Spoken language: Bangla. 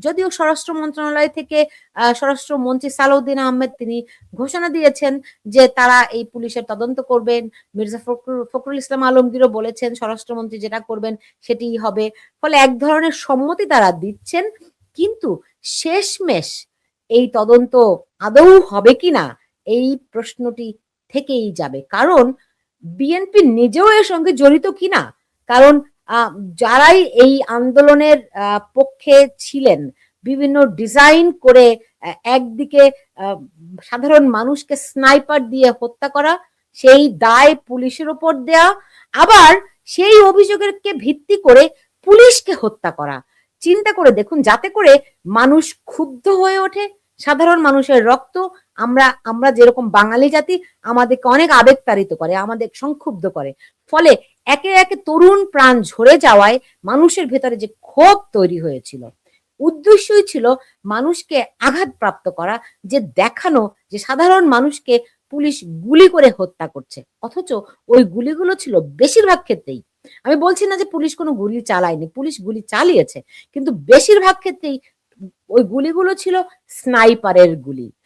যদিও স্বরাষ্ট্র মন্ত্রণালয় থেকে স্বরাষ্ট্রমন্ত্রী সালাউদ্দিন আহমেদ তিনি ঘোষণা দিয়েছেন যে তারা এই পুলিশের তদন্ত করবেন। মির্জা ফখরুল ইসলাম আলমগীরও বলেছেন স্বরাষ্ট্রমন্ত্রী যেটা করবেন সেটিই হবে। ফলে এক ধরনের সম্মতি তারা দিচ্ছেন। কিন্তু শেষমেশ এই তদন্ত আদৌ হবে কিনা এই প্রশ্নটি থেকেই যাবে। কারণ বিএনপি নিজেও এর সঙ্গে জড়িত কিনা। কারণ যারাই এই আন্দোলনের পক্ষে ছিলেন বিভিন্ন ডিজাইন করে একদিকে সাধারণ মানুষকে স্নাইপার দিয়ে হত্যা করা, সেই দায় পুলিশের উপর দেয়া, আবার সেই অভিযোগেরকে ভিত্তি করে পুলিশকে হত্যা করা। চিন্তা করে দেখুন, যাতে করে মানুষ ক্ষুব্ধ হয়ে ওঠে। সাধারণ মানুষের রক্ত আমরা আমরা যেরকম বাঙালি জাতি আমাদেরকে অনেক আবেগতাড়িত করে, আমাদের সংক্ষুব্ধ করে। ফলে একে একে তরুণ প্রাণ ঝরে যাওয়ায় মানুষের ভেতরে যে ক্ষোভ তৈরি হয়েছিল, উদ্দেশ্যই ছিল মানুষকে আঘাতপ্রাপ্ত করা, যে দেখানো যে সাধারণ মানুষকে পুলিশ গুলি করে হত্যা করছে। অথচ ওই গুলিগুলো ছিল বেশিরভাগ ক্ষেত্রেই, আমি বলছি না যে পুলিশ কোনো গুলি চালায়নি, পুলিশ গুলি চালিয়েছে, কিন্তু বেশিরভাগ ক্ষেত্রেই ওই গুলিগুলো ছিল স্নাইপারের গুলি।